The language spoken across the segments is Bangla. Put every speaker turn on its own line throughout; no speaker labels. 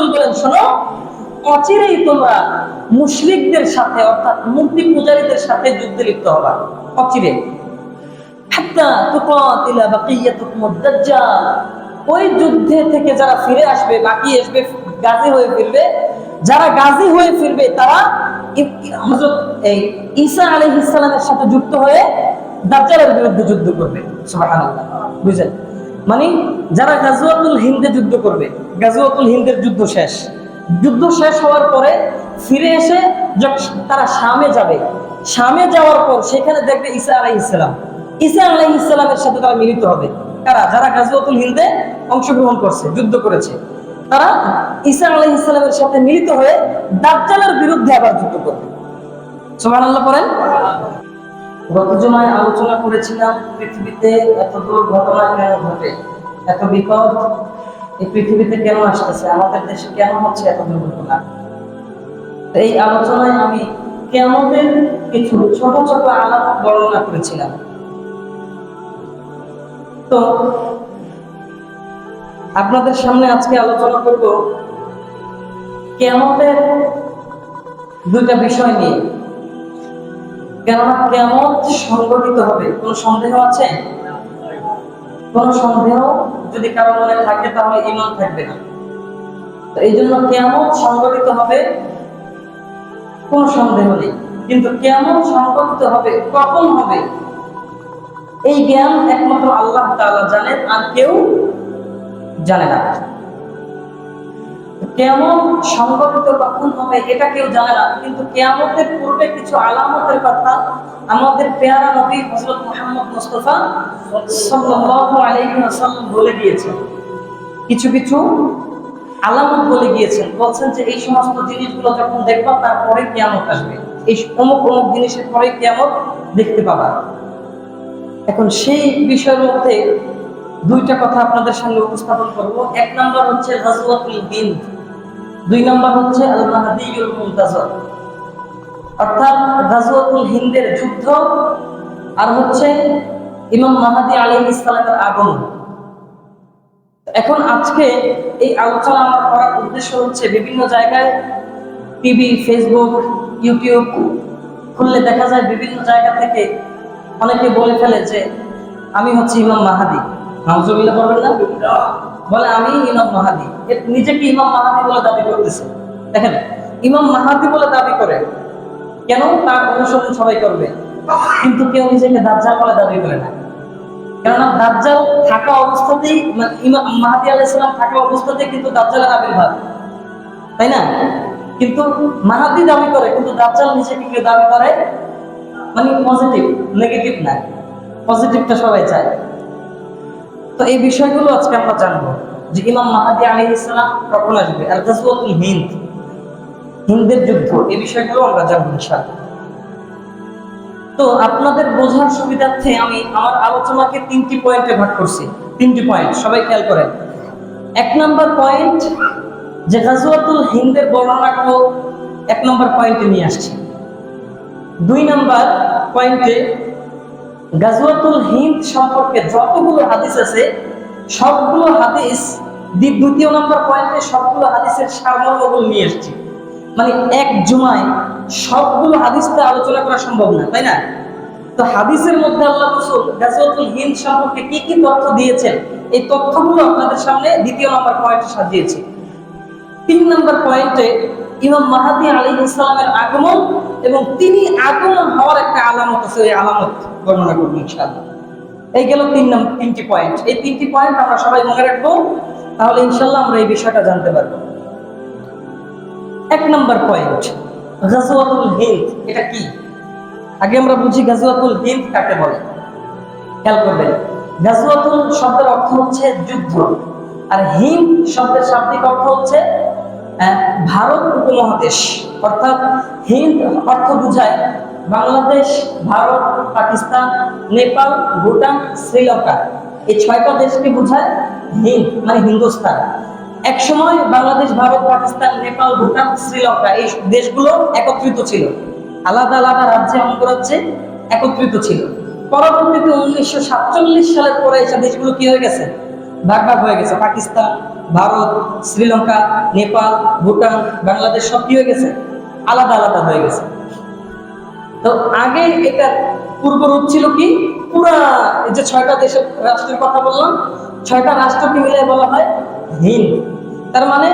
রাসূল বলেন, শোনো, অচিরেই তোমরা মুশরিকদের সাথে অর্থাৎ মূর্তি পূজারীদের সাথে যুদ্ধে লিপ্ত হবা, অচিরে। হাত্তা তুকাতিলা বাকিয়াতুকুমুদ দাজ্জাল, ওই যুদ্ধে থেকে যারা ফিরে আসবে, বাকি আসবে, গাজী হয়ে ফিরবে, যারা গাজী হয়ে ফিরবে তারা হযরত ঈসা আলাইহিস সালামের সাথে যুক্ত হয়ে দাজ্জালের বিরুদ্ধে যুদ্ধ করবে। সুবহানাল্লাহ, বুঝলেন? মানে যারা গাজওয়াতুল হিন্দে যুদ্ধ করবে, গাজওয়াতুল হিন্দের যুদ্ধ শেষ, যুদ্ধ শেষ হওয়ার পরে ফিরে এসে তারা শামে যাবে, শামে যাওয়ার পর সেখানে দেখবে ঈসা আলাইহিস সালাম, ঈসা আলাইহিস সালামের সাথে তারা মিলিত হবে। কারা? যারা গাজওয়াতুল হিন্দে অংশগ্রহণ করছে, যুদ্ধ করেছে, তারা ঈসা আলাইহিস সালামের সাথে মিলিত হয়ে দাজ্জালের বিরুদ্ধে আবার যুদ্ধ করবে। সুবহানাল্লাহ পড়েন। গত জুমায় আলোচনা করেছিলাম পৃথিবীতে এত দুর্ঘটনা কেন ঘটে, এত বিপদ এই পৃথিবীতে কেন আসতেছে, আমাদের দেশে কেন হচ্ছে এত দুর্ঘটনা। এই আলোচনায় আমি কিয়ামতের কিছু ছোট ছোট আলামত বর্ণনা করেছিলাম। তো আপনাদের সামনে আজকে আলোচনা করব কিয়ামতের দুইটা বিষয় নিয়ে। কেননা কিয়ামত সংঘটিত হবে, কোনো সন্দেহ আছে? কোনো সন্দেহ যদি কারো মনে থাকে তাহলে ঈমান থাকবে না। তো এই জন্য কিয়ামত সংঘটিত হবে, কোনো সন্দেহ নেই। কিন্তু কিয়ামত সংঘটিত হবে, কখন হবে এই জ্ঞান একমাত্র আল্লাহ তাআলা জানেন, আর কেউ জানে না। কিয়ামত সংঘটিত কখন হবে এটা কেউ জানে না, কিন্তু কিয়ামতের পূর্বে কিছু আলামতের কথা আমাদের পেয়ারা নবী হযরত মুহাম্মদ মুস্তাফা সাল্লাল্লাহু আলাইহি ওয়াসাল্লাম বলে দিয়েছেন। কিছু কিছু আলামত বলে গিয়েছেন, বলছেন যে এই সমস্ত জিনিসগুলো যখন দেখবা তারপরে কিয়ামত আসবে, এই অমুক অমুক জিনিসের পরে কিয়ামত দেখতে পাবা। এখন সেই বিষয়ের মধ্যে দুইটা কথা আপনাদের সামনে উপস্থাপন করব। এক নাম্বার হচ্ছে গাজওয়াতুল হিন্দ, দুই নাম্বার হচ্ছে আল মাহদিউল মুনতাজর, অর্থাৎ গাজওয়াতুল হিন্দের যুদ্ধ আর হচ্ছে ইমাম মাহদী আলাইহিস সালামের আগমন। এখন আজকে এই আলোচনা আমার করার উদ্দেশ্য হচ্ছে, বিভিন্ন জায়গায় টিভি, ফেসবুক, ইউটিউব খুললে দেখা যায় বিভিন্ন জায়গা থেকে অনেকে বলে ফেলে যে আমি হচ্ছে ইমাম মাহদী। নাউজুবিল্লাহ বলবেন না? বলে আমি ইমাম মাহদী, নিজেকে ইমাম মাহদী বলে দাবি করতেছে। দেখেন, ইমাম মাহদী বলে দাবি করে কেন? তার অনুসরণ সবাই করবে, কিন্তু কেউ নিজেকে দাজ্জাল বলে দাবি করে না। কেননা দাজ্জাল থাকা অবস্থাতেই, মানে ইমাম মাহদী আলাইহিস সালাম থাকা অবস্থাতেই কিন্তু দাজ্জালের আবির্ভাব, তাই না? কিন্তু মাহদী দাবি করে, কিন্তু দাজ্জাল নিজেকে কেউ দাবি করে মানে পজিটিভ, নেগেটিভ না, পজিটিভটা সবাই চায়। তো এই বিষয়গুলো আজকে আমরা জানবো যে ইমাম মাহদী আলাইহিস সালাম কখন আসবে, আর গাজওয়াতুল হিন্দ, হিন্দের যুদ্ধ, এই বিষয়গুলো আমরা জানবো ইনশাআল্লাহ। তো আপনাদের বোঝার সুবিধার্থে আমি আমার আলোচনাকে তিনটি পয়েন্টে ভাগ করছি। তিনটি পয়েন্ট সবাই খেয়াল করেন। এক নম্বর পয়েন্ট যে গাজওয়াতুল হিন্দের বর্ণনাগুলো এক নম্বর পয়েন্টে নিয়ে আসছি। দুই নম্বর পয়েন্টে গাজওয়াতুল হিন্দ সম্পর্কে যতগুলো হাদিস আছে সবগুলো হাদিস, দ্বিতীয় নম্বর পয়েন্টে সবগুলো হাদিসের সারমর্মগুলো নিয়ে এসেছি। মানে এক জুমায় সবগুলো হাদিসটা আলোচনা করা সম্ভব না, তাই না? তো হাদিসের মধ্যে আল্লাহ রাসূল গাজওয়াতুল হিন্দ সম্পর্কে কি কি তথ্য দিয়েছেন, এই তথ্যগুলো আপনাদের সামনে দ্বিতীয় নম্বর পয়েন্টে সাজিয়েছি। তিন নম্বর পয়েন্টে ইমাম মাহদী আলাইহিস সালামের আগমন এবং তিনি আগমন হওয়ার একটা আলামত আছে, এই আলামত বর্ণনা করব ইনশাআল্লাহ। এই গেল তিনটি পয়েন্ট। এই তিনটি পয়েন্ট আমরা সবাই মনে রাখবো, তাহলে ইনশাআল্লাহ আমরা এই বিষয়টা জানতে পারবো। এক নম্বর পয়েন্ট, গাজওয়াতুল হিন্দ এটা কি? আগে আমরা বুঝি গাজওয়াতুল হিন্দ কাকে বলে। খেয়াল করবেন, গাজওয়াতুল শব্দের অর্থ হচ্ছে যুদ্ধ, আর হিন্দ শব্দের শাব্দিক অর্থ হচ্ছে ভারত উপমহাদেশ। অর্থাৎ হিন্দ অর্থ বোঝায় বাংলাদেশ, ভারত, পাকিস্তান, নেপাল, ভুটান, শ্রীলঙ্কা, এই ছয়টা দেশকে বোঝায় হিন্দ, মানে হিন্দুস্তান। এক সময় বাংলাদেশ, ভারত, পাকিস্তান, নেপাল, ভুটান, শ্রীলঙ্কা এই দেশগুলো একত্রিত ছিল, আলাদা আলাদা রাজ্যে, অঙ্গরাজ্যে একত্রিত ছিল। পরবর্তীতে 1947 সালের পরে এই দেশগুলো কি হয়ে গেছে? ভাগ ভাগ হয়ে গেছে। পাকিস্তান, ভারত, শ্রীলঙ্কা, নেপাল, ভুটান, বাংলাদেশ সব কি হয়ে গেছে? আলাদা আলাদা হয়ে গেছে। তো আগে এটার পূর্ব রূপ ছিল কি, পুরা এই যে 6টা দেশের রাষ্ট্রের কথা বললাম, 6টা রাষ্ট্রকে মিলে বলা হয় হিন্দ। তার মানে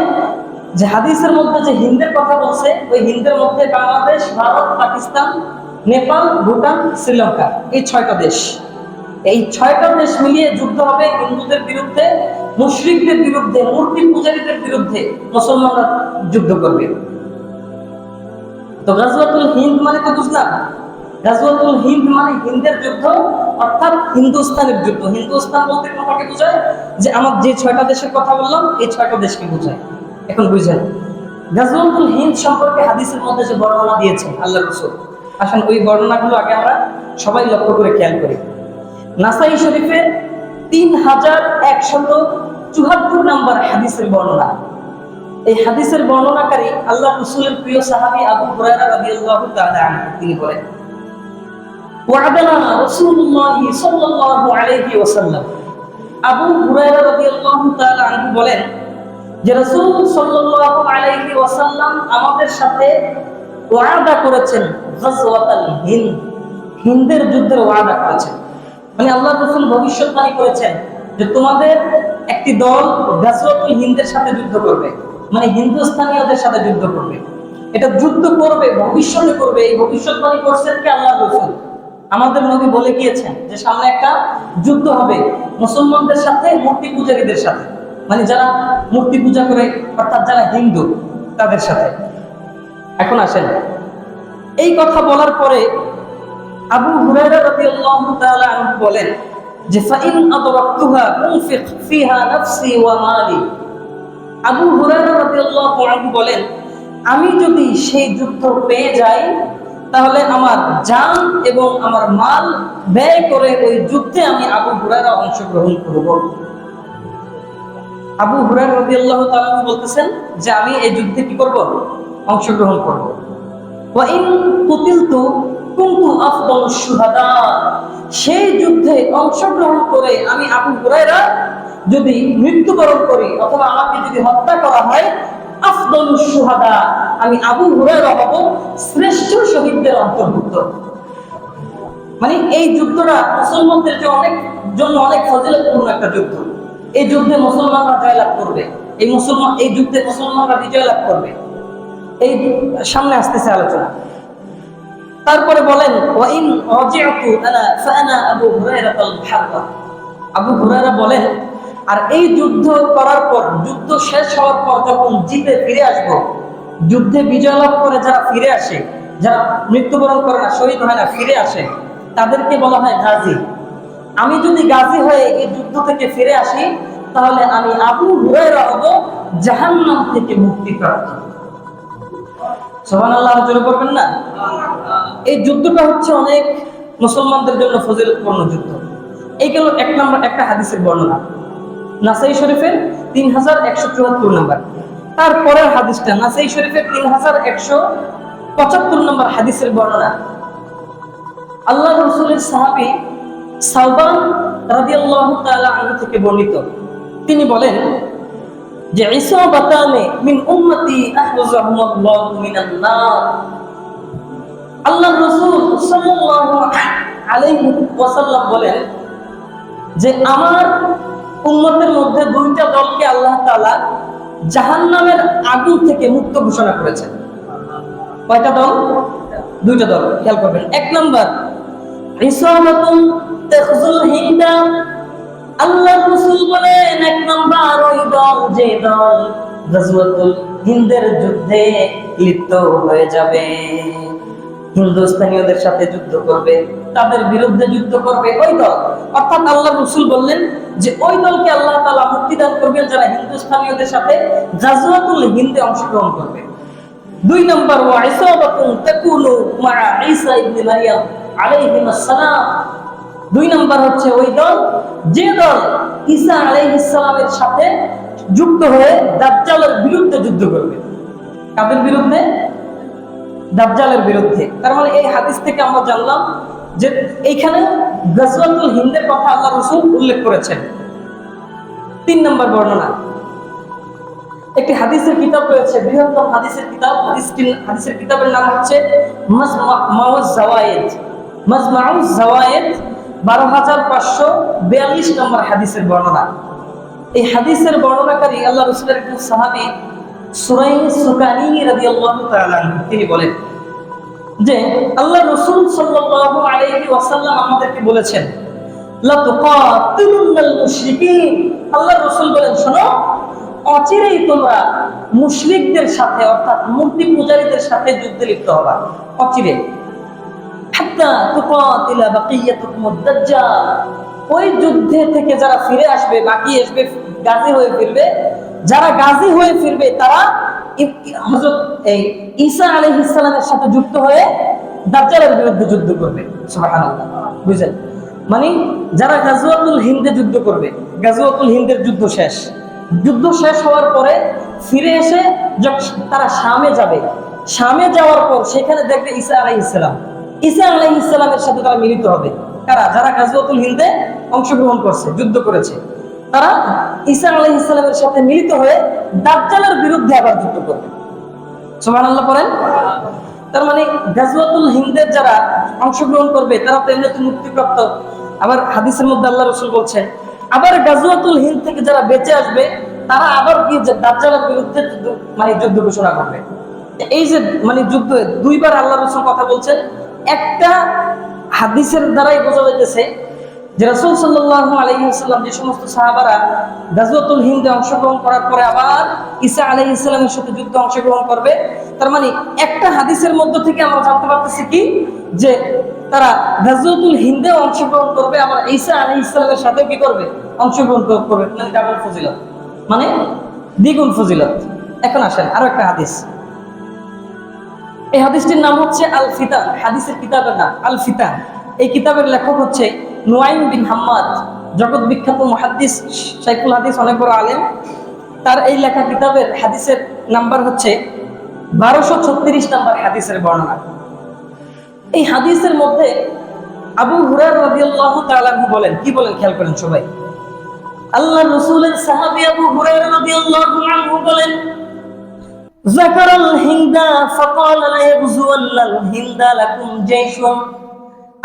যে হাদিসের মধ্যে যে হিন্দের কথা বলছে, ওই হিন্দের মধ্যে বাংলাদেশ, ভারত, পাকিস্তান, নেপাল, ভুটান, শ্রীলঙ্কা, এই 6টা দেশ। এই 6টা দেশ মিলিয়ে যুদ্ধ হবে হিন্দুদের বিরুদ্ধে, মুশরিকদের বিরুদ্ধে, মূর্তি পূজারীদের বিরুদ্ধে মুসলমানরা যুদ্ধ করবে। তো গাজওয়াতুল হিন্দ মানে তো বুঝলাম, গাজওয়াতুল হিন্দ মানে হিন্দের যুদ্ধ, অর্থাৎ হিন্দুস্তানের যুদ্ধ। হিন্দুস্তান বলতে কোনটাকে বোঝায়? যে আমার যে 6টা দেশের কথা বললাম, এই 6টা দেশকে বোঝায়। এখন বুঝেন গাজওয়াতুল হিন্দ সম্পর্কে হাদিসের মধ্যে যে বর্ণনা দিয়েছেন আল্লাহ রাসূল, আসেন ওই বর্ণনাগুলো আগে আমরা সবাই লক্ষ্য করে খেয়াল করি। নাসাই শরীফে 3174 নম্বর হাদিসের বর্ণনা। এই হাদিসের বর্ণনাকারী আল্লাহ রাসূলের প্রিয় সাহাবী আবু হুরায়রা রাদিয়াল্লাহু তাআলা আনহু, তিনি বলেন ওয়া'দানা রাসূলুল্লাহ সাল্লাল্লাহু আলাইহি ওয়াসাল্লাম। আবু হুরায়রা রাদিয়াল্লাহু তাআলা আনহু বলেন যে রাসূল সাল্লাল্লাহু আলাইহি ওয়াসাল্লাম আমাদের সাথে ওয়াদা করেছেন গাজওয়াতুল হিন্দ, হিন্দের যুদ্ধের ওয়াদা করেছেন। মানে আল্লাহ রাসূল ভবিষ্যৎবাণী করেছেন যে তোমাদের একটি দল গাজওয়াতুল হিন্দের সাথে যুদ্ধ করবে, মানে হিন্দুস্তানীয়দের সাথে যুদ্ধ করবে। এটা যুদ্ধ করবে, ভবিষ্যতে করবে। এই ভবিষ্যৎবাণী করছেন কি আল্লাহ রাসূল। আমাদের নবী বলে গিয়েছেন যে সামনে একটা যুদ্ধ হবে মুসলমানদের সাথে, মূর্তি পূজারীদের সাথে, মানে যারা মূর্তি পূজা করে, অর্থাৎ যারা হিন্দু, তাদের সাথে। এখন আসেন, এই কথা বলার পরে আবু হুরায়রা রাদিয়াল্লাহু তাআলা আনহু বলেন যে ফাইন আদরাকতুহা উনফিক ফিহা নাফসি ওয়া মালি। আবু হুরায়রা রাদিয়াল্লাহু আনহু বলেন আমি যদি সেই যুদ্ধ পেয়ে যাই, তাহলে আমার জান এবং আমার মাল ব্যয় করে ওই যুদ্ধে আমি আবু হুরায়রা অংশগ্রহণ করব। আবু হুরায়রা রাদিয়াল্লাহু তাআলা বলতেছেন যে আমি এই যুদ্ধে কি করব? অংশগ্রহণ করব। ওয়া ইন কুতিলতু কুনতু আফদালুশ শুহাদা। সেই যুদ্ধে অংশগ্রহণ করে আমি আবু হুরায়রা যদি মৃত্যুবরণ করি, অথবা আমাকে যদি হত্যা করা হয়, আফদালুশ শুহাদা, আমি আবু হুরায়রা হব শ্রেষ্ঠ শহীদদের অন্তর্ভুক্ত। মানে এই যুদ্ধটা মুসলমানদের জন্য অনেক ফজিলতপূর্ণ একটা যুদ্ধ। এই যুদ্ধে মুসলমানরা জয়লাভ করবে, এই যুদ্ধে মুসলমানরা বিজয় লাভ করবে। এই সামনে আসতেছে আলোচনা। তারপরে বলেন ওয়াইন রাজি'তু আনা ফাআনা আবু হুরায়রাতুল মুহাররাম। আবু হুরায়রা বলেন আর এই যুদ্ধ করার পর, যুদ্ধ শেষ হওয়ার পর যখন জিতে ফিরে আসব, যুদ্ধে বিজয় লাভ করে যারা ফিরে আসে, যারা মৃত্যুবরণ করে না, শহীদ হয় না, ফিরে আসে, তাদেরকে বলা হয় গাজী। আমি যদি গাজী হয়ে এই যুদ্ধ থেকে ফিরে আসি, তাহলে আমি আবু হুরায়রা হব জাহান্নাম থেকে মুক্তিপ্রাপ্ত। সুবহানাল্লাহ, জোরে পড়বেন না? এই যুদ্ধটা হচ্ছে অনেক মুসলমানদের জন্য ফজিলতপূর্ণ যুদ্ধ। এই গেল এক নম্বর একটা হাদিসের বর্ণনা, নাসাই শরীফের 3174 নম্বর। তারপরের হাদিসটা নাসাই শরীফের 3175 নম্বর হাদিসের বর্ণনা। আল্লাহ রাসূলের সাহাবী সাওবান রাদিয়াল্লাহু তাআলা আনহু থেকে বর্ণিত, তিনি বলেন যে ইসাবাতানে মিন উম্মতি আহরাজাহুমুল্লাহু মিনান নার। আল্লাহ রাসূল সাল্লাল্লাহু আলাইহি ওয়াসাল্লাম বলেন যে আমার উম্মতের মধ্যে দুইটা দলকে আল্লাহ তাআলা জাহান্নামের আগুন থেকে মুক্ত ঘোষণা করেছেন। কয়টা দল? দুইটা দল। খেয়াল করবেন। এক নাম্বার ইসাবাতুন তাখজুল হিন্দা। আল্লাহ রাসূল বলেন এক নাম্বার ওই দল, যে দল গাজওয়াতুল হিন্দের যুদ্ধে লিপ্ত হয়ে যাবে, হিন্দুস্তানীয়দের সাথে যুদ্ধ করবে, তাদের বিরুদ্ধে যুদ্ধ করবে, ওই দল। অর্থাৎ আল্লাহ রাসূল বললেন যে ওই দলকে আল্লাহ তাআলা মুক্তি দান করবেন যারা হিন্দুস্তানীয়দের সাথে গাজওয়াতুল হিন্দে অংশগ্রহণ করবে। দুই নম্বর ওয়া ইসাবাতুন তাকুনু মা ঈসা ইবনে মারইয়াম আলাইহিস সালাম। দুই নম্বর হচ্ছে ওই দল, যে দল ঈসা আলাইহিস সালামের সাথে যুক্ত হয়ে দাজ্জালের বিরুদ্ধে যুদ্ধ করবে। কাদের বিরুদ্ধে? দাজ্জালের বিরুদ্ধে। তার মানে এই হাদিস থেকে আমরা জানলাম যে এইখানে গাজওয়াতুল হিন্দের কথা আল্লাহ রাসূল উল্লেখ করেছেন। 3 নম্বর বর্ণনা, একটি হাদিসের কিতাব রয়েছে, বৃহত্তম হাদিসের কিতাব, হাদিসের কিতাবের নাম হচ্ছে মাজমাউজ জাওয়ায়েদ। মাজমাউজ জাওয়ায়েদ 12542 নম্বর হাদিসের বর্ণনা। এই হাদিসের বর্ণনাকারী আল্লাহ রাসূলের একজন সাহাবী সুরাইন সুকানি রাদিয়াল্লাহু তাআলা আনহু, তিনি বলেন যে আল্লাহ রাসূল সাল্লাল্লাহু আলাইহি ওয়াসাল্লাম আমাদেরকে বলেছেন, লা তুকাতিলুনাল মুশরিকিন। আল্লাহ রাসূল বলেন, শোনো, অচিরেই তোমরা মুশরিকদের সাথে অর্থাৎ মূর্তি পূজারীদের সাথে যুদ্ধে লিপ্ত হবা, অচিরে। হাত্তা তুকাতিলা বাকিয়াতুকুমুদ দাজ্জাল। ওই যুদ্ধে থেকে যারা ফিরে আসবে, বাকি আসবে, গাজী হয়ে ফিরবে, যারা গাজী হয়ে ফিরবে তারা হযরত ঈসা আলাইহিস সালামের সাথে যুক্ত হয়ে দাজ্জালের বিরুদ্ধে যুদ্ধ করবে। সুবহানাল্লাহ, বুঝলেন? মানে যারা গাজওয়াতুল হিন্দে যুদ্ধ করবে, গাজওয়াতুল হিন্দের যুদ্ধ শেষ, যুদ্ধ শেষ হওয়ার পরে ফিরে এসে তারা শামে যাবে। শামে যাওয়ার পর সেখানে দেখবে ঈসা আলাইহিস সালাম, ঈসা আলাইহিস সালামের সাথে তারা মিলিত হবে। কারা? যারা গাজওয়াতুল হিন্দে অংশগ্রহণ করছে, যুদ্ধ করেছে, তারা ঈসা আলাইহিস সালামের সাথে মিলিত হয়ে দাজ্জালের বিরুদ্ধে আবার যুদ্ধ করবে। সুবহানাল্লাহ পড়েন। তার মানে গাজওয়াতুল হিন্দের যারা অংশগ্রহণ করবে তারা তো এমনিতে মুক্তিপ্রাপ্ত। আবার হাদিসের মধ্যে আল্লাহ রাসূল বলছেন, আবার গাজওয়াতুল হিন্দ থেকে যারা বেঁচে আসবে তারা আবার গিয়ে দাজ্জালের বিরুদ্ধে যুদ্ধ ঘোষণা করবে। এই যে যুদ্ধ দুইবার আল্লাহ রাসূল কথা বলছেন, একটা হাদিসের দ্বারাই বোঝা যাইতেছে যে রাসূল সাল্লাল্লাহু আলাইহি ওয়াসাল্লাম যে সমস্ত সাহাবারা গাজওয়াতুল হিন্দে অংশগ্রহণ করার পরে আবার ঈসা আলাইহিস সালামের সাথে যুদ্ধে অংশগ্রহণ করবে, তার মানে একটা হাদিসের মধ্য থেকে আমরা জানতে পারতেছি কি, যে তারা গাজওয়াতুল হিন্দে অংশগ্রহণ করবে, আবার ঈসা আলাইহিস সালামের সাথে কি করবে? অংশগ্রহণ করবে। মানে ডাবল ফজিলত, মানে দ্বিগুণ ফজিলত। এখন আসেন আরো একটা হাদিস। এই হাদিসটির নাম হচ্ছে আল ফিতান, হাদিসের কিতাবের নাম আল ফিতান। এই কিতাবের লেখক হচ্ছে নুআইম বিন হাম্মাদ, জগৎ বিখ্যাত মুহাদ্দিস, শাইখুল হাদিস, অনেক বড় আলেম। তার এই লেখা কিতাবের হাদিসের নাম্বার হচ্ছে 1236 নম্বর হাদিসের বর্ণনা। এই হাদিসের মধ্যে আবু হুরায়রা রাদিয়াল্লাহু তাআলা আনহু বলেন, কি বলেন খেয়াল করেন সবাই। আল্লাহর রাসূলের সাহাবী আবু হুরায়রা রাদিয়াল্লাহু আনহু বলেন, যাকারাল হিন্দা ফাকাল লা ইয়াগজুওয়ান্নাল হিন্দা লাকুম জাইশুন।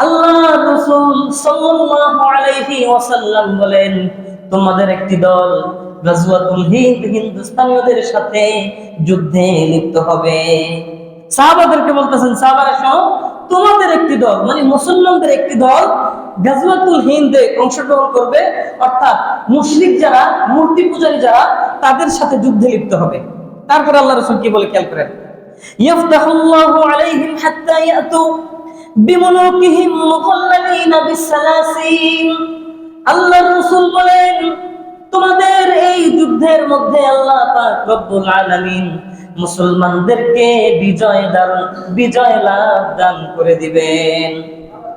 আল্লাহর রাসূল সাল্লাল্লাহু আলাইহি ওয়াসাল্লাম বলেন, তোমাদের একটি দল গাজওয়াতুল হিন্দ, হিন্দুস্তানীয়দের সাথে যুদ্ধে লিপ্ত হবে। সাহাবাদেরকে বলতেছেন, সাহাবারা শোনো, তোমাদের একটি দল, মানে মুসলমানদের একটি দল গাজওয়াতুল হিন্দে অংশগ্রহণ করবে, অর্থাৎ মুশরিক যারা, মূর্তি পূজারী যারা, তাদের সাথে যুদ্ধে লিপ্ত হবে। তারপর আল্লাহ রাসূল কি বলে খেয়াল করেন, ইয়াফতাহুল্লাহু আলাইহিম হাত্তা ইয়াতু বিমুলুকিহিম মুকাল্লালিনা বিসসালাসিল। আল্লাহর রাসূল বলেন, তোমাদের এই যুদ্ধের মধ্যে আল্লাহ পাক রব্বুল আলামিন মুসলমানদেরকে বিজয় লাভ দান করে দিবেন।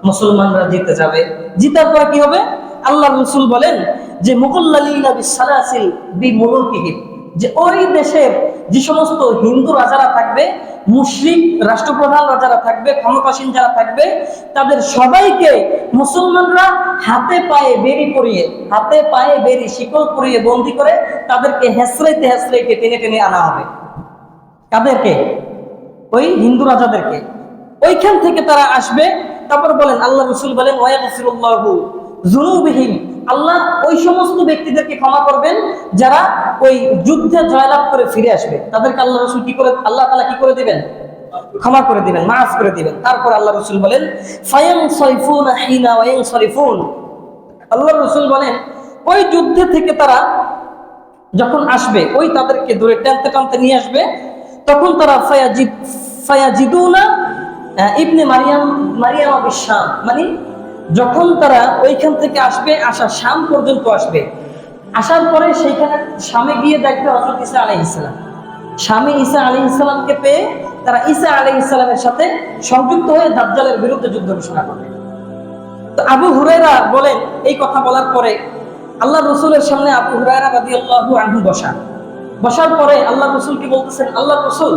মুসলমানরা জিতে যাবে। জিতার পর কি হবে? আল্লাহর রাসূল বলেন যে মুকাল্লালিনা বিসসালাসিল বিমুলুকিহিম, যে ওই দেশের যে সমস্ত হিন্দু রাজারা থাকবে, মুশরিক রাষ্ট্রপ্রধান রাজারা থাকবে, ক্ষমতাসীন যারা থাকবে, তাদের সবাইকে মুসলমানরা হাতে পায়ে বেরি শিকল পরিয়ে বন্দী করে তাদেরকে হেসরাইতে টেনে টেনে আনা হবে। কাদেরকে? ওই হিন্দু রাজাদেরকে। ওইখান থেকে তারা আসবে। তারপর বলেন, আল্লাহ রাসূল বলেন, ওয়ায়াগফিরুল্লাহু যুনুবিহিম, আল্লাহ ওই সমস্ত ব্যক্তিদেরকে ক্ষমা করবেন যারা ওই যুদ্ধে জয়লাভ করে ফিরে আসবে। তাদেরকে আল্লাহ রাসূল কি করে, আল্লাহ তাআলা কি করে দিবেন? ক্ষমা করে দিবেন, মাফ করে দিবেন। তারপর আল্লাহ রাসূল বলেন, ফায়ানসারিফুনা হিনা ওয়ায়ানসারিফুন। আল্লাহ রাসূল বলেন, ওই যুদ্ধে থেকে তারা যখন আসবে, ওই তাদেরকে ধরে টানতে টানতে নিয়ে আসবে, তখন তারা ফায়াজিদুনা ইবনে মারিয়াম বিশ-শাম, মানে যখন তারা ওইখান থেকে আসবে, আসা শাম পর্যন্ত আসবে, আসার পরে সেইখানে শামে গিয়ে দেখবে হযরত ঈসা আলাইহিস সালাম। শামে ঈসা আলাইহিস সালামকে পেয়ে তারা ঈসা আলাইহিস সালামের সাথে সংযুক্ত হয়ে দাজ্জালের বিরুদ্ধে যুদ্ধ ঘোষণা করবে। তো আবু হুরায়রা বলেন, এই কথা বলার পরে আল্লাহ রাসূলের সামনে আবু হুরায়রা রাদিয়াল্লাহু আনহু বসার পরে আল্লাহ রাসূল কি বলতেছেন, আল্লাহ রাসূল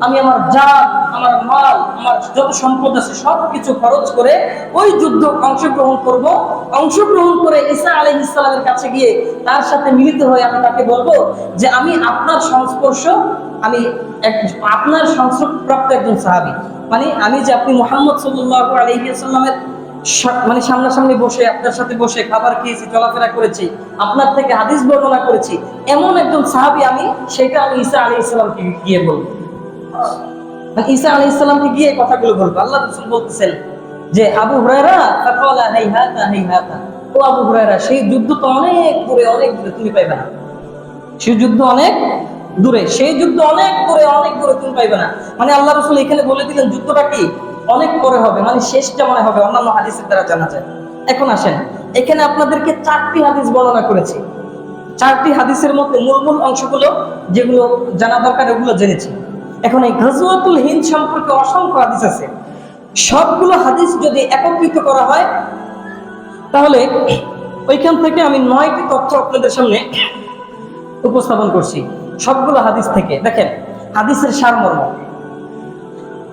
আমি আমার জান, আমার মাল, আমার যত সম্পদ আছে সবকিছু খরচ করে ওই যুদ্ধ অংশগ্রহণ করব। অংশগ্রহণ করে ঈসা আলাইহিস সালামের কাছে গিয়ে তার সাথে মিলিত হয়ে আমি তাকে বলবো যে আমি আপনার সংস্পর্শ, আমি আপনার সংস্পর্শপ্রাপ্ত একজন সাহাবী। মানে আমি যে আপনি মুহাম্মদ সাল্লাল্লাহু আলাইহি ওয়াসাল্লামের মানে সামনাসামনি বসে আপনার সাথে বসে খাবার খেয়েছি, চলাফেরা করেছি, আপনার থেকে হাদিস বর্ণনা করেছি, এমন একজন সাহাবী আমি, সেটা আমি ঈসা আলাইহিস সালামকে গিয়ে বলবো। মানে ঈসা আলাইহিস সালামকে গিয়ে কথাগুলো বলবো। আল্লাহ রাসূল বলতেছেন যে আবু হুরায়রা ফাকালা হাইহাতা হাইহাতা, ও আবু হুরায়রা সেই যুদ্ধ তো অনেক দূরে, অনেক দূরে, তুমি পাইবে না। সেই যুদ্ধ অনেক দূরে, সেই যুদ্ধ অনেক দূরে, অনেক দূরে, তুমি পাইবে না। মানে আল্লাহ রাসূল এখানে বলে দিলেন যুদ্ধটা কি অনেক পরে হবে, মানে শেষটা মনে হবে, অন্যান্য হাদিসের দ্বারা জানা যায়। এখন আসেন, এখানে আপনাদেরকে 4টি হাদিস বর্ণনা করেছি। 4টি হাদিসের মধ্যে মূল মূল অংশগুলো যেগুলো জানা দরকার ওগুলো জেনেছি। এখন এই গজওয়াতুল হিন্দ সম্পর্কে অসংখ্য হাদিস আছে। সবগুলো হাদিস যদি একত্রিত করা হয় তাহলে ওইখান থেকে আমি 9টি তথ্য আপনাদের সামনে উপস্থাপন করছি, সবগুলো হাদিস থেকে। দেখেন হাদিসের সারমর্ম।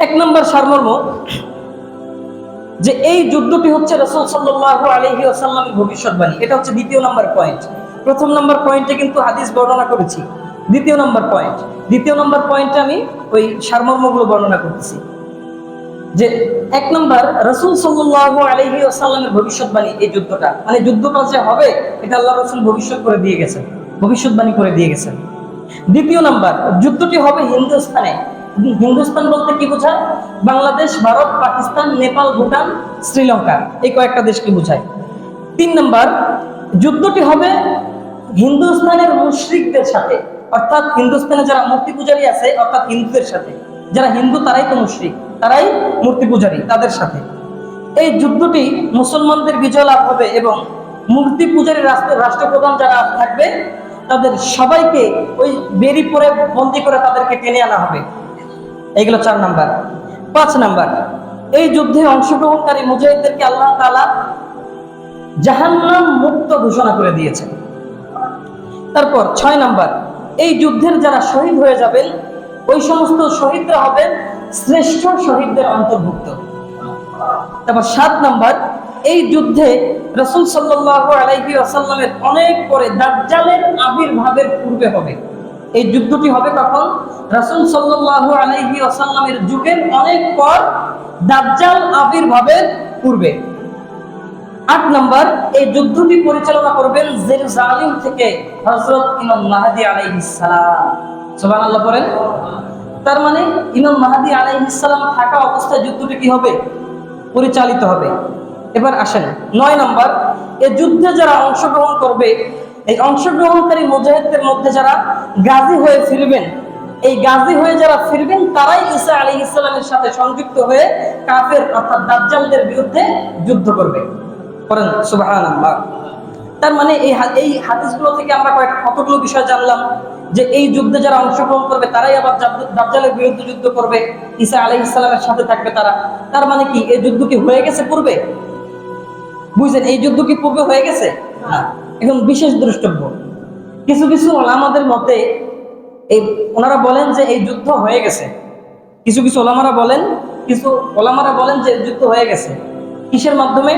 1 নম্বর সারমর্ম যে এই যুদ্ধটি হচ্ছে রাসূল সাল্লাল্লাহু আলাইহি ওয়াসাল্লামের ভবিষ্যৎবাণী। এটা হচ্ছে 2য় নম্বর পয়েন্ট। 1ম নম্বর পয়েন্টে কিন্তু হাদিস বর্ণনা করেছি। 2য় নম্বর পয়েন্ট, 2য় নম্বর পয়েন্টে আমি ওই সারমর্মগুলো বর্ণনা করতেছি। যে 1 নম্বর রাসূল সাল্লাল্লাহু আলাইহি ওয়াসাল্লামের ভবিষ্যৎবাণী, এই যুদ্ধটা মানে যুদ্ধটা যে হবে এটা আল্লাহ রাসূল ভবিষ্যৎ করে দিয়ে গেছেন, ভবিষ্যৎবাণী করে দিয়ে গেছেন। 2য় নম্বর, যুদ্ধটি হবে হিন্দুস্তানে। হিন্দুস্তান বলতে কি বোঝায়? বাংলাদেশ, ভারত, পাকিস্তান, নেপাল, ভুটান, শ্রীলঙ্কা, এই কয়েকটা দেশকে বোঝায়। 3 নম্বর, যুদ্ধটি হবে হিন্দুস্তানের মুশরিকদের সাথে, অর্থাৎ হিন্দুস্তানে যারা মূর্তি পূজারী আছে, অর্থাৎ হিন্দুদের সাথে। যারা হিন্দু তারাই তো মুশরিক, তারাই মূর্তি পূজারী, তাদের সাথে এই যুদ্ধটি মুসলমানদের বিজয় লাভ হবে এবং মূর্তি পূজারী রাষ্ট্রপ্রধান যারা থাকবে তাদের সবাইকে ওই বেরি পরে বন্দি করে তাদেরকে টেনে আনা হবে। এইগুলো 4 নাম্বার। 5 নাম্বার, এই যুদ্ধে অংশগ্রহণকারী মুজাহিদদেরকে আল্লাহ তাআলা জাহান্নাম মুক্ত ঘোষণা করে দিয়েছেন। তারপর 6 নাম্বার, এই যুদ্ধের যারা শহীদ হয়ে যাবেন ওই সমস্ত শহীদরা হবেন শ্রেষ্ঠ শহীদদের অন্তর্ভুক্ত। তারপর 7 নাম্বার, এই যুদ্ধে রাসূল সাল্লাল্লাহু আলাইহি ওয়াসাল্লামের অনেক পরে দাজ্জালের আবির্ভাবের পূর্বে হবে। এই যুদ্ধটি হবে তখন রাসূল সাল্লাল্লাহু আলাইহি ওয়াসাল্লামের যুগের অনেক পর, দাজ্জাল আবির্ভাবের পূর্বে। 8 নাম্বার, এই যুদ্ধটি পরিচালনা করবেন জেরুজালেম থেকে হযরত ইমাম মাহদী আলাইহিস সালাম। সুবহানাল্লাহ বলেন। তার মানে ইমাম মাহদী আলাইহিস সালাম থাকা অবস্থায় যুদ্ধটি কি হবে? পরিচালিত হবে। এবার আসেন 9 নাম্বার, এই যুদ্ধে যারা অংশগ্রহণ করবে, এই অংশগ্রহণকারী মুজাহিদদের মধ্যে যারা গাজী হয়ে ফিরবেন, এই গাজী হয়ে যারা ফিরবেন তারাই ঈসা আলাইহিস সালামের সাথে সংযুক্ত হয়ে কাফের অর্থাৎ দাজ্জালদের বিরুদ্ধে যুদ্ধ করবে। করেন সুবহানাল্লাহ। তার মানে এই হাদিসগুলো থেকে আমরা কতগুলো বিষয় জানলাম যে এই যুদ্ধে যারা অংশগ্রহণ করবে তারাই আবার দাজ্জালের বিরুদ্ধে যুদ্ধ করবে, ঈসা আলাইহিস সালামের সাথে থাকবে তারা। তার মানে কি এই যুদ্ধ কি হয়ে গেছে পূর্বে? বুঝছেন, এই যুদ্ধ কি পূর্বে হয়ে গেছে? না। এখন বিশেষ দ্রষ্টব্য, কিছু কিছু ওলামাদের মতে এই ওনারা বলেন যে এই যুদ্ধ হয়ে গেছে। কিছু কিছু ওলামারা বলেন যে যুদ্ধ হয়ে গেছে। কিসের মাধ্যমে?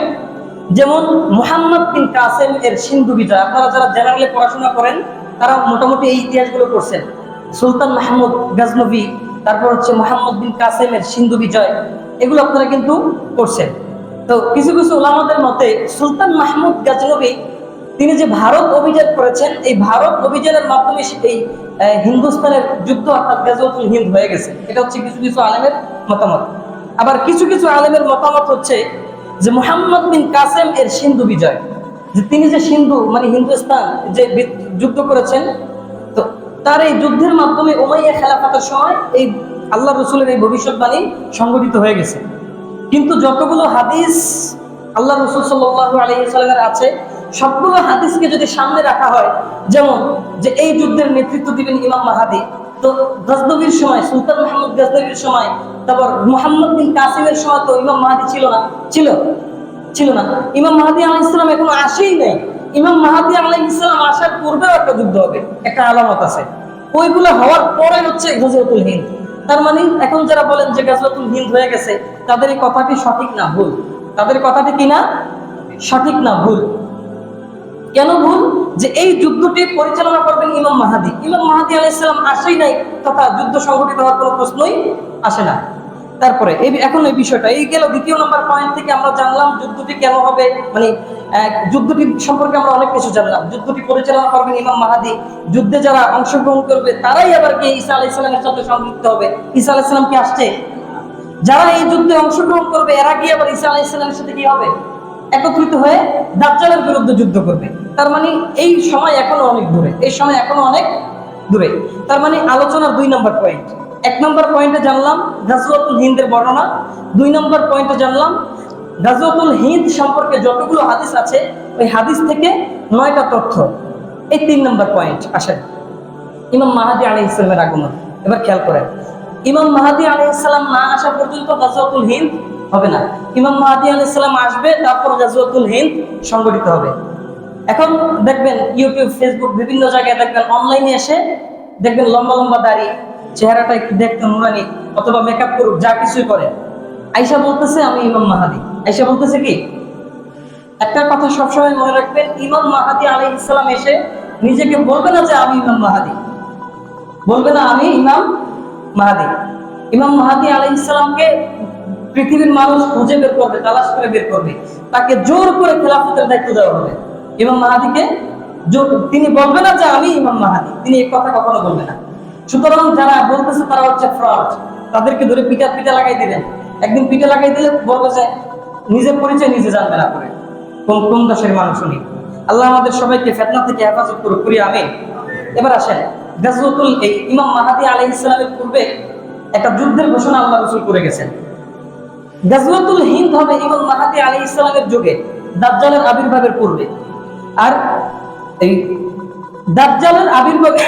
যেমন মুহাম্মদ বিন কাসেম এর সিন্ধু বিজয়, আপনারা যারা জেনারেলে পড়াশোনা করেন তারা মোটামুটি এই ইতিহাসগুলো পড়ছেন। সুলতান মাহমুদ গজনবী, তারপর হচ্ছে মুহাম্মদ বিন কাসেমের সিন্ধু বিজয়, এগুলো আপনারা কিন্তু পড়ছেন। তো কিছু কিছু ওলামাদের মতে সুলতান মাহমুদ গজনবী তিনি যে ভারত অভিযান করেছেন, এই ভারত অভিযানের মাধ্যমে এই হিন্দুস্তানের যুদ্ধ অর্থাৎ গজওয়াতুল হিন্দ হয়ে গেছে। এটা হচ্ছে কিছু কিছু আলেমের মতামত। আবার কিছু কিছু আলেমের মতামত হচ্ছে যে মুহাম্মদ বিন কাসেম এর সিন্ধু বিজয়, যে তিনি যে সিন্ধু মানে হিন্দুস্তান যে যুদ্ধ করেছেন, তো তার এই যুদ্ধের মাধ্যমে উমাইয়া খেলাফতের সময় এই আল্লাহ রসুলের এই ভবিষ্যৎবাণী সংগঠিত হয়ে গেছে। কিন্তু যতগুলো হাদিস আল্লাহ রসুল সাল্লাল্লাহু আলাইহি ওয়াসাল্লামের আছে সবগুলো হাদিসকে যদি সামনে রাখা হয়, যেমন যে এই যুদ্ধের নেতৃত্ব দিবেন ইমাম মাহদী, তো গজনবীর সময় সুলতান মাহমুদ গজনবীর সময়, তারপর মুহাম্মদ বিন কাসিমের সময় তো ইমাম মাহদী ছিল না, ছিল না। ইমাম মাহদী আলাইহিস সালাম এখনো আসেই নাই। ইমাম মাহদী আলাইহিস সালাম আসার পূর্বেও একটা যুদ্ধ হবে, একটা আলামত আছে। ওইগুলো হওয়ার পরে হচ্ছে গজওয়াতুল হিন্দ। তার মানে এখন যারা বলেন যে গাজওয়াতুল হিন্দ হয়ে গেছে, তাদের এই কথাটি সঠিক না, ভুল। তাদের কথাটি কি না? সঠিক না, ভুল। কেন ভুল? যে এই যুদ্ধটি পরিচালনা করবেন ইমাম মাহাদি। ইমাম মাহাদি আলাইহিস সালাম আসেই নাই, তথা যুদ্ধ সংগঠিত হওয়ার কোনো প্রশ্নই আসে না। তারপরে এখন এই বিষয়টা এই গেল দ্বিতীয় নম্বর পয়েন্ট থেকে আমরা জানলাম যুদ্ধটি কেন হবে, মানে যুদ্ধটি সম্পর্কে আমরা অনেক কিছু জানলাম। যুদ্ধটি পরিচালনা করবেন ইমাম মাহাদি। যুদ্ধে যারা অংশগ্রহণ করবে তারাই আবার গিয়ে ঈসা আলাইহিস সালামের সাথে সংযুক্ত হবে। ঈসা আলাইহিস সালাম কি আসছে? যারা এই যুদ্ধে অংশগ্রহণ করবে এরা গিয়ে আবার ঈসা আলাইহিস সালামের সাথে কি হবে? একত্রিত হয়ে দাজ্জালের বিরুদ্ধে যুদ্ধ করবে। তার মানে এই সময় এখনো অনেক দূরে, এই সময় এখনো অনেক দূরে। তার মানে আলোচনার 2 নম্বর পয়েন্ট, 1 নম্বর পয়েন্টে জানলাম গাজওয়াতুল হিন্দের বর্ণনা, 2 নম্বর পয়েন্টে জানলাম গাজওয়াতুল হিন্দ সম্পর্কে যতগুলো হাদিস আছে ওই হাদিস থেকে 9টা তথ্য। এই 3 নম্বর পয়েন্ট আসেন ইমাম মাহাদি আলাইহিস সালামের আগমন। এবার খেয়াল করেন, ইমাম মাহাদি আলাইহিস সালাম না আসা পর্যন্ত গাজওয়াতুল হিন্দ হবে না। ইমাম মাহাদি আলাইহিস সালাম আসবে, তারপর গাজওয়াতুল হিন্দ সংগঠিত হবে। এখন দেখবেন ইউটিউব, ফেসবুক, বিভিন্ন জায়গায় দেখবেন, অনলাইনে এসে দেখবেন লম্বা লম্বা দাড়ি, চেহারাটা একটু দেখতে নুরানি, অথবা মেকআপ করুক, যা কিছুই করে, আইসা বলতেছে আমি ইমাম মাহাদি। আইসা বলতেছে কি? একটা কথা সবসময় মনে রাখবেন, ইমাম মাহাদি আলাইহিস সালাম এসে নিজেকে বলবে না যে আমি ইমাম মাহাদি, বলবে না আমি ইমাম মাহাদি। ইমাম মাহাদি আলাইহিস সালামকে পৃথিবীর মানুষ খুঁজে বের করবে, তালাশ করে বের করবে, তাকে জোর করে খেলাফতের দায়িত্ব দেওয়া হবে। ইমাম মাহাদিকে তিনি বলবে না যে আমি ইমাম মাহাদি, তিনি এই কথা কখনো বলবে না। সুতরাং যারা বলতেছে তারা হচ্ছে ফ্রড, তাদেরকে ধরে পিঠা লাগাই দিলেন। একদিন পিঠে লাগাই দিলে বলবে যে নিজের পরিচয় নিজে জানবে না করে কোন দেশের মানুষ উনি। আল্লাহ আমাদের সবাইকে ফিতনা থেকে হেফাজত করুক, করি আমিন। এবার আসেন গাজওয়াতুল ইমাম মাহাদি আলাইহিস সালামের পূর্বে একটা যুদ্ধের ঘোষণা আল্লাহ রাসূল করে গেছেন। গাজওয়াতুল হিন্দ হবে ইমাম মাহাদি আলাইহিস সালামের যুগে, দাজ্জালের আবির্ভাবের পূর্বে। আর এই দাজ্জালের আবির্ভাবের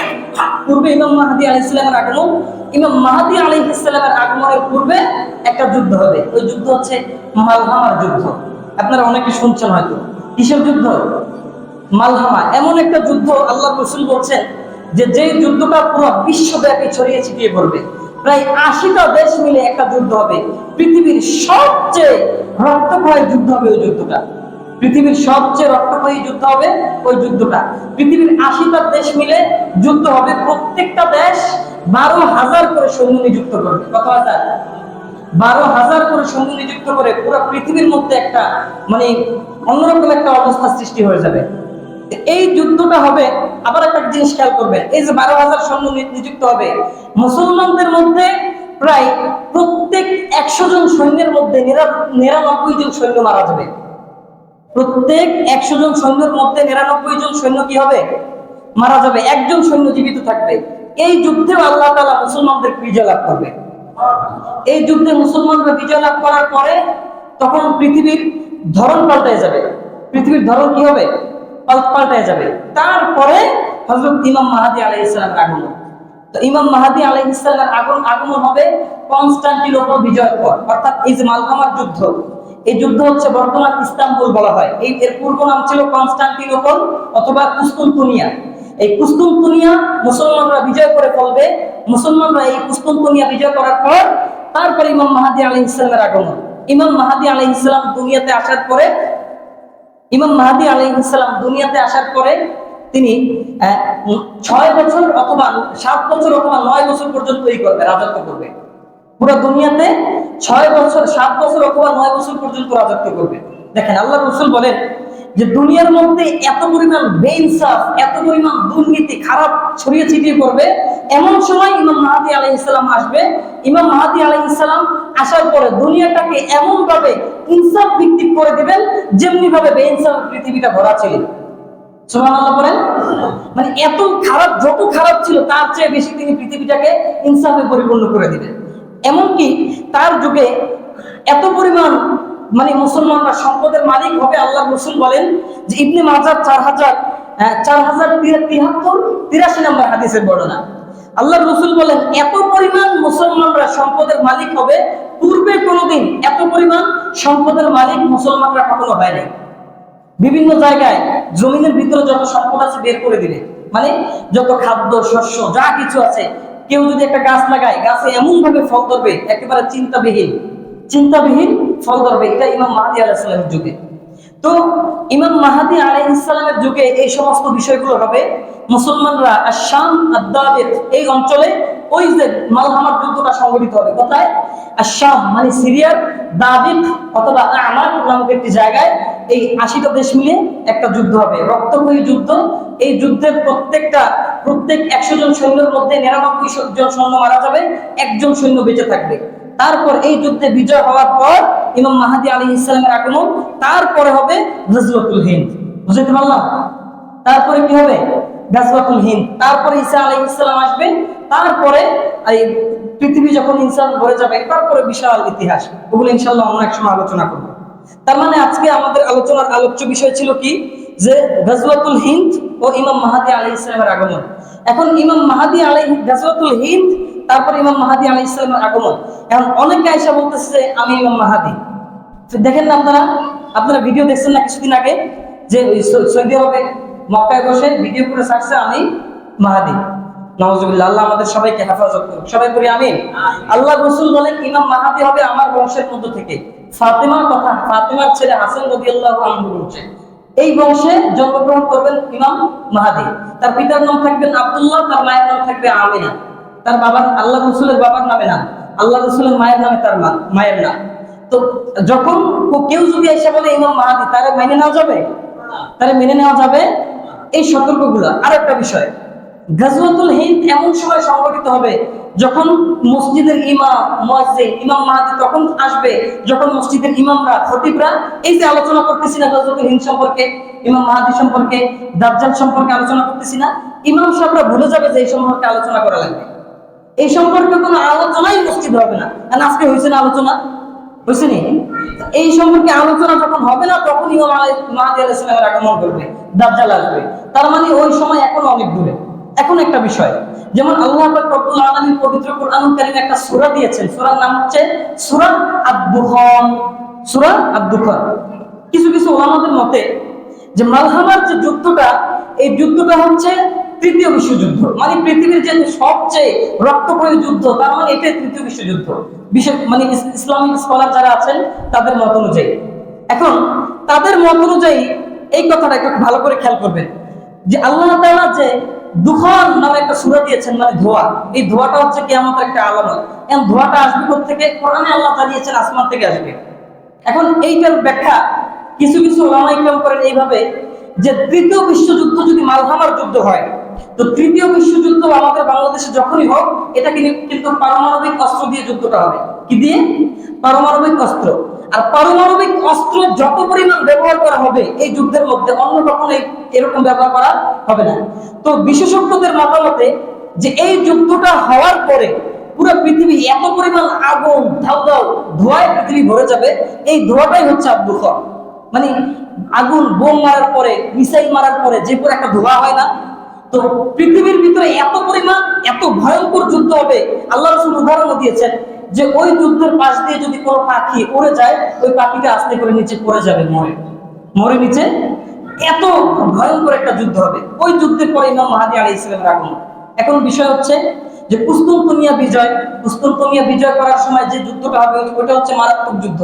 পূর্বে ইমাম মাহাদি আলাইহিস সালামের আগমন, ইমাম মাহাদি আলাইহিস সালামের আগমনের পূর্বে একটা যুদ্ধ হবে। ওই যুদ্ধ হচ্ছে মালহামার যুদ্ধ। আপনারা অনেকে শুনছেন হয়তো। কিসের যুদ্ধ? মালহামা। এমন একটা যুদ্ধ আল্লাহ রাসূল বলছেন যে যেই যুদ্ধটা পুরো বিশ্বব্যাপী ছড়িয়ে ছিটিয়ে পড়বে। প্রায় 80টা দেশ মিলে একটা যুদ্ধ হবে। পৃথিবীর সবচেয়ে রক্তক্ষয়ী যুদ্ধ হবে ওই যুদ্ধটা। পৃথিবীর সবচেয়ে রক্তক্ষয়ী যুদ্ধ হবে ওই যুদ্ধটা। পৃথিবীর 80টা দেশ মিলে যুদ্ধ হবে। প্রত্যেকটা দেশ 12,000 করে সৈন্য নিযুক্ত করবে। কত হাজার? 12,000 করে সৈন্য নিযুক্ত করে পুরো পৃথিবীর মধ্যে একটা মানে অন্যরকম একটা অবস্থা সৃষ্টি হয়ে যাবে। এই যুদ্ধটা হবে। আবার একটা জিনিস খেয়াল করবেন, এই যে 12,000 সৈন্য নিযুক্ত হবে, মুসলমানদের মধ্যে প্রায় প্রত্যেক 100 জন সৈন্যের মধ্যে 99 জন সৈন্য মারা যাবে। প্রত্যেক 100 জন সৈন্যের মধ্যে 99 জন সৈন্য কি হবে? মারা যাবে। একজন সৈন্য জীবিত থাকবে। এই যুদ্ধে আল্লাহ তাআলা মুসলমানদের বিজয় লাভ করবে। এই যুদ্ধে মুসলমানরা বিজয় লাভ করার পরে তখন পৃথিবীর ধরন পাল্টায় যাবে। পৃথিবীর ধরন কি হবে? পাল্টায় যাবে। তারপরে হযরত ইমাম মাহাদি আলাইহিস সালামের আগমন। তো ইমাম মাহাদি আলাইহিস সালামের আগমন হবে কনস্টান্টিনোপল বিজয়ের পর, অর্থাৎ এই যে মালহামার যুদ্ধ, এই যুদ্ধ হচ্ছে বর্তমান ইস্তাম্বুল বলা হয়। এর পূর্ব নাম ছিল কনস্টান্টিনোপল অথবা কুস্তুনতুনিয়া। এই কুস্তুনতুনিয়া মুসলমানরা বিজয় করে ফেলবে। মুসলমানরা এই কুস্তুনতুনিয়া বিজয় করার পর তারপরে ইমাম মাহাদি আলাইহিস সালামের আগমন। ইমাম মাহাদি আলাইহিস সালাম দুনিয়াতে আসার পরে তিনি 6 বছর অথবা 7 বছর অথবা 9 বছর পর্যন্ত রাজত্ব করবে। পুরো দুনিয়াতে 6 বছর, 7 বছর অথবা 9 বছর পর্যন্ত রাজত্ব করবে। দেখেন আল্লাহ রাসূল বলেন যে দুনিয়ার মধ্যে এত পরিমাণ বেইনসাফ, এত পরিমাণ দুর্নীতি, খারাপ ছড়িয়ে ছিটিয়ে পড়বে, এমন সময় ইমাম মাহাদি আলাইহিস সালাম আসবে। ইমাম মাহাদি আলাইহিস সালাম আসার পরে দুনিয়াটাকে এমন ভাবে ইনসাফ ভিত্তিক করে দিবেন যেমনি ভাবে বেইনসাফ পৃথিবীটা ভরা ছিল। সুবহানাল্লাহ বলেন। মানে এত খারাপ, যত খারাপ ছিল তার চেয়ে বেশি তিনি পৃথিবীটাকে ইনসাফে পরিপূর্ণ করে দিবেন। এমনকি তার যুগে এত পরিমাণ মানে মুসলমানরা সম্পদের মালিক হবে। আল্লাহ রাসূল বলেন যে ইবনে মাজাহ 4083 নম্বর হাদিসের বর্ণনা। আল্লাহ রাসূল বলেন এত পরিমাণ মুসলমানরা সম্পদের মালিক হবে, পূর্বে কোনোদিন এত পরিমাণ সম্পদের মালিক মুসলমানরা কখনো হয় নাই। বিভিন্ন জায়গায় জমিনের ভিতরে যত সম্পদ আছে বের করে দিবে, মানে যত খাদ্য শস্য যা কিছু আছে কেউ যদি একটা গাছ লাগায়, গাছে এমন ভাবে ফল ধরবে, একেবারে চিন্তাবিহীন ফল ধরবে। এটা ইমাম মাহদী আলাইহিস সালামের যুগে। তো ইমাম মাহদী আলাইহিস সালামের যুগে এই সমস্ত বিষয়গুলো হবে। মুসলমানরা আশ-শাম আদ-দাবিত এই অঞ্চলে ওই যে মালহামার যুদ্ধটা সংঘটিত হবে। কোথায়? আশ-শাম মানে সিরিয়ার দাবিত অথবা আমাত নামক একটি জায়গায় এই 80টা দেশ মিলে একটা যুদ্ধ হবে, রক্তক্ষয়ী যুদ্ধ। এই যুদ্ধের প্রত্যেক 100 জন সৈন্যের মধ্যে 99 জন সৈন্য মারা যাবে, একজন সৈন্য বেঁচে থাকবে। তারপর এই যুদ্ধে বিজয় হওয়ার পর ইমাম মাহদী আলাইহিস সালামের আগমন, তারপরে হবে গাজওয়াতুল হিন্দ। বুঝতে পারলাম? তারপরে কি হবে? গাজওয়াতুল হিন্দ। তারপরে ঈসা আলাইহিস সালাম আসবে। তারপরে এই পৃথিবী যখন ইনসান ভরে যাবে, তারপরে বিশাল ইতিহাস। ওগুলো ইনশাআল্লাহ অন্য এক সময় আলোচনা করব। তার মানে আজকে আমাদের আলোচনার আলোচ্য বিষয় ছিল কি? যে গাজওয়াতুল হিন্দ ও ইমাম মাহদী আলাইহিস সালামের আগমন। এখন ইমাম মাহদী গাজওয়াতুল হিন্দ, তারপর ইমাম মাহদী আলাইহিস সালামের আগমন। এখন অনেকে আয়েশা বলতেছে যে আমি ইমাম মাহদী। দেখেন না, আপনারা ভিডিও দেখছেন না কিছুদিন আগে, যে সৌদি আরবে মক্কায় বসে ভিডিও করে ছাড়ছে আমি মাহদী। নাউজুবিল্লাহ, আল্লাহ আমাদের সবাইকে হেফাজত করুন। সবাই বলি আমিন। আল্লাহ রাসূল বলেন ইমাম মাহদী হবে আমার বংশের মধ্য থেকে। ফাতেমার ছেলে হাসান রাদিয়াল্লাহু আনহু বলছে এই বংশে জন্মগ্রহণ করবেন ইমাম মাহদী। তার পিতার নাম থাকবেন আব্দুল্লাহ, তার মায়ের নাম থাকবে আমিনা। তার বাবার, আল্লাহ রাসূলের বাবার নামে না, আল্লাহ রাসূলের মায়ের নামে তার মায়ের নাম। তো যখন কেউ যদি এসে বলে ইমাম মাহদী, তারে মেনে নেওয়া যাবে। এই সতর্কগুলো। আর একটা বিষয়, গাজওয়াতুল হিন্দ এমন সময় সংগঠিত হবে যখন মসজিদের ইমাম মাহদী তখন আসবে, যখন মসজিদের ইমামরা, খতিবরা এই যে আলোচনা করতেছি না গাজওয়াতুল হিন্দ সম্পর্কে, ইমাম মাহদী সম্পর্কে, দাজ্জাল সম্পর্কে আলোচনা করতেছি না, ইমাম সাহেবরা ভুলে যাবে যে এই সম্পর্কে আলোচনা করা লাগবে। এই সম্পর্কে কোনো আলোচনাই মসজিদে হবে না। আজকে হয়েছে না আলোচনা? হয়েছে নি? এই সম্পর্কে আলোচনা যখন হবে না, তখন ইমাম মাহদী আলাইহিস সালামের আগমন করবে, দাজ্জাল আসবে। তার মানে ওই সময় এখনো অনেক দূরে। এখন একটা বিষয়, যেমন আল্লাহ পাক রব্বুল আলামিন পবিত্র কোরআনুল কারীমে একটা সূরা দিয়েছেন। সূরার নাম হচ্ছে সূরা আদ-দুখান। কিছু উলামাদের মতে যে মালহামার যে যুদ্ধটা, এই যুদ্ধটা হচ্ছে তৃতীয় বিশ্বযুদ্ধ। মানে পৃথিবীর যে সবচেয়ে রক্তক্ষয়ী যুদ্ধ, তার মানে এটা তৃতীয় বিশ্বযুদ্ধ। মানে ইসলামিক স্কলার যারা আছেন তাদের মত অনুযায়ী। এখন তাদের মত অনুযায়ী এই কথাটা একটু ভালো করে খেয়াল করবেন যে আল্লাহ তাআলা যে দুখান নামে একটা সূরা দিয়েছেন, মানে ধোঁয়া। এই ধোঁয়াটা হচ্ছে কিয়ামতের একটা আলামত। এবং ধোঁয়াটা আসবে কোথা থেকে? কোরআনে আল্লাহ জানিয়েছেন আসমান থেকে আসবে। এখন এইটার ব্যাখ্যা কিছু উলামা ইকরাম করেন এইভাবে যে তৃতীয় বিশ্বযুদ্ধ যদি মালহামার যুদ্ধ হয়, তো তৃতীয় বিশ্বযুদ্ধ আমাদের বাংলাদেশে যখনই হোক, এটা কিন্তু পারমাণবিক অস্ত্র দিয়ে যুদ্ধটা হবে। কি দিয়ে? পারমাণবিক অস্ত্র। আর পারমাণবিক অস্ত্র যত পরিমাণ ব্যবহার করা হবে এই যুদ্ধের মধ্যে, অন্য কখনো এরকম ব্যবহার করা হবে না। তো বিশেষজ্ঞদের মতামতে যে এই যুদ্ধটা হওয়ার পরে পুরো পৃথিবী এত পরিমাণ আগুন, ধাউ ধোঁয়ায় পৃথিবী ভরে যাবে। এই ধোঁয়াটাই হচ্ছে আদ-দুখান। মানে আগুন, বোম মারার পরে, মিসাইল মারার পরে যে পুরো একটা ধোঁয়া হয় না, তো পৃথিবীর ভিতরে এত পরিমাণ, এত ভয়ঙ্কর যুদ্ধ হবে। আল্লাহ রাসূল উদাহরণ দিয়েছেন যে ওই যুদ্ধের পাশ দিয়ে যদি কোনো পাখি উড়ে যায়, ওই পাখিটা আস্তে করে নিচে পড়ে যাবে, মরে নিচে। এত ভয়ঙ্কর একটা যুদ্ধ হবে। ওই যুদ্ধের পরে ইমাম মাহদী আলাইহিস সালামের আগমন। এখন বিষয় হচ্ছে যে কুস্তুনতুনিয়া বিজয় করার সময় যে যুদ্ধটা হবে, ওটা হচ্ছে মারাত্মক যুদ্ধ।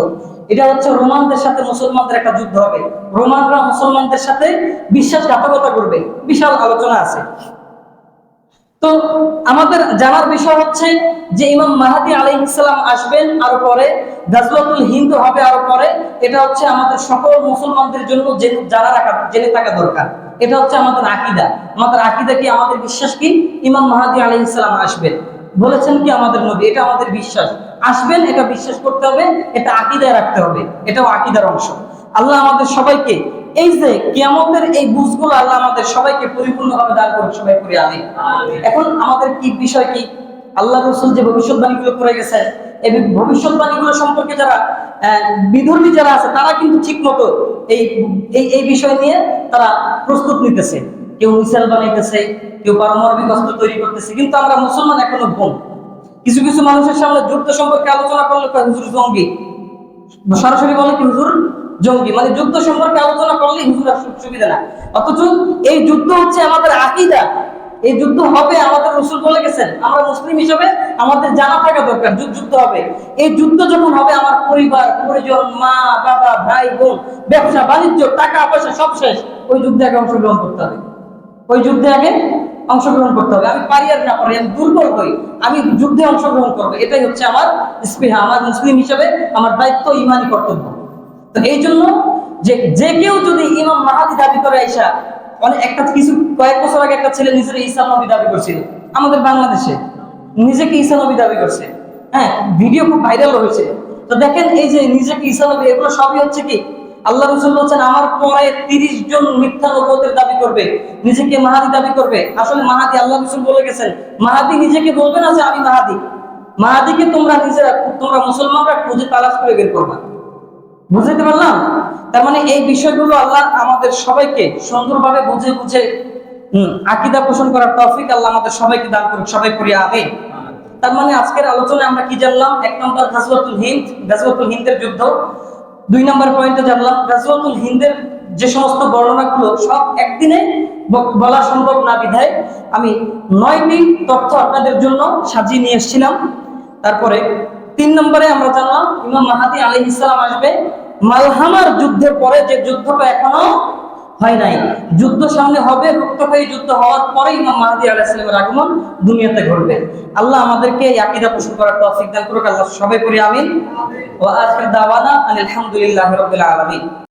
এটা হচ্ছে রোমানদের সাথে মুসলমানদের একটা যুদ্ধ হবে। রোমানরা মুসলমানদের সাথে বিশ্বাসঘাতকতা করবে। বিশাল আলোচনা আছে। তো আমাদের জানার বিষয় হচ্ছে যে ইমাম মাহদী আলাইহিস সালাম আসবেন আরো পরে, গাজওয়াতুল হিন্দ হবে আরো পরে। এটা হচ্ছে আমাদের সকল মুসলমানদের জন্য জেনে থাকা দরকার। এটা হচ্ছে আমাদের আকীদা। আমাদের আকীদা কি? আমাদের বিশ্বাস কি? ইমাম মাহদী আলাইহিস সালাম আসবেন, বলেছেন কি আমাদের নবী। এটা আমাদের বিশ্বাস। আসবেন, এটা বিশ্বাস করতে হবে, এটা আকীদায় রাখতে হবে। এটাও আকীদার অংশ। আল্লাহ আমাদের সবাইকে এই যে কিয়ামতের এই বুঝগুলো আল্লাহ আমাদের সবাইকে পরিপূর্ণভাবে দান করুন। সবাই করি আমিন। এখন আমাদের কি বিষয় কি? আল্লাহ রাসূল যে ভবিষ্যৎবাণীগুলো করে গেছেন, এই ভবিষ্যৎবাণীগুলো সম্পর্কে যারা বিধর্মী যারা আছে, তারা কিন্তু ঠিক মতো এই বিষয় নিয়ে তারা প্রস্তুত নিতেছে। কেউ মিসাইল বানাইতেছে, কেউ পারমাণবিক অস্ত্র তৈরি করতেছে। কিন্তু আমরা মুসলমান এখনো বোম। কিছু মানুষের সামনে যুদ্ধ সম্পর্কে আলোচনা করলে হুজুর জঙ্গি, সরাসরি বলে কি হুজুর জঙ্গি। মানে যুদ্ধ সম্পর্কে আলোচনা করলে হুজুর সুবিধা না। অথচ এই যুদ্ধ হচ্ছে আমাদের আকীদা। এই যুদ্ধ হবে, আমাদের রাসূল বলে গেছেন। আমরা মুসলিম হিসেবে আমাদের জানা থাকা দরকার যুদ্ধ হবে। এই যুদ্ধ যখন হবে, আমার পরিবার পরিজন, মা বাবা ভাই বোন, ব্যবসা বাণিজ্য, টাকা পয়সা সব শেষ। ওই যুদ্ধে আগে অংশগ্রহণ করতে হবে, ওই যুদ্ধে আগে অংশগ্রহণ করতে হবে। আমি পারি আর না পারি, আমি দুর্বল হই, আমি যুদ্ধে অংশগ্রহণ করবো, এটাই হচ্ছে আমার স্পৃহা, আমার মুসলিম হিসেবে আমার দায়িত্ব, ইমানি কর্তব্য। তো এই জন্য যে কেউ যদি ইমাম মাহাদি দাবি করে, আইসা অনেক একটা কিছু কয়েক বছর আগে একটা ছেলে নিজের ঈসা নবী দাবি করছিল আমাদের বাংলাদেশে, নিজেকে ঈসা নবী দাবি করছে। হ্যাঁ, ভিডিও খুব ভাইরাল হয়েছে। তো দেখেন, এই যে নিজেকে ঈসা নবী, এগুলো সবই হচ্ছে কি, আল্লাহ রাসূল বলছেন আমার পরে 30 জন মিথ্যা নবুয়তের দাবি করবে, নিজেকে মাহাদি দাবি করবে। আসলে মাহাদি, আল্লাহ রাসূল বলে গেছেন, মাহাদি নিজেকে বলবে না যে আমি মাহাদি। মাহাদিকে তোমরা মুসলমানরা খুঁজে তালাশ করে বের করবা। বুঝতে পারলাম? তার মানে এই বিষয়গুলো আল্লাহ আমাদের সবাইকে সুন্দরভাবে বুঝে বুঝে আকীদা পোষণ করার তৌফিক আল্লাহ আমাদের সবাইকে দান করুক, সবাই করি আমিন। তার মানে আজকের আলোচনায় আমরা কি জানলাম? 1 নম্বর গাজওয়াতুল হিন্দ, গাজওয়াতুল হিন্দের যুদ্ধ। 2 নম্বর পয়েন্টে জানলাম গাজওয়াতুল হিন্দের যে সমস্ত বর্ণনাগুলো সব একদিনে বলা সম্ভব না, বিধায় আমি 9টি তথ্য আপনাদের জন্য সাজিয়ে নিয়ে এসেছিলাম। তারপরে 3 নম্বরে আমরা জানলাম ইমাম মাহাদি আলাইহিস সালাম আসবে মালহামার যুদ্ধের পরে, যে যুদ্ধটা এখনো হয় নাই। যুদ্ধ সামনে হবে, রক্তক্ষয়ী যুদ্ধ হওয়ার পরে ইমাম মাহদী আলাইহিস সালামের আগমন দুনিয়াতে ঘটবে। আল্লাহ আমাদেরকে এই আকীদা পোষণ করার তৌফিক দান করুক। আল্লাহ সবাই করি আমিন। ওয়া আখির দাওয়ানা আলহামদুলিল্লাহি রাব্বিল আলামিন।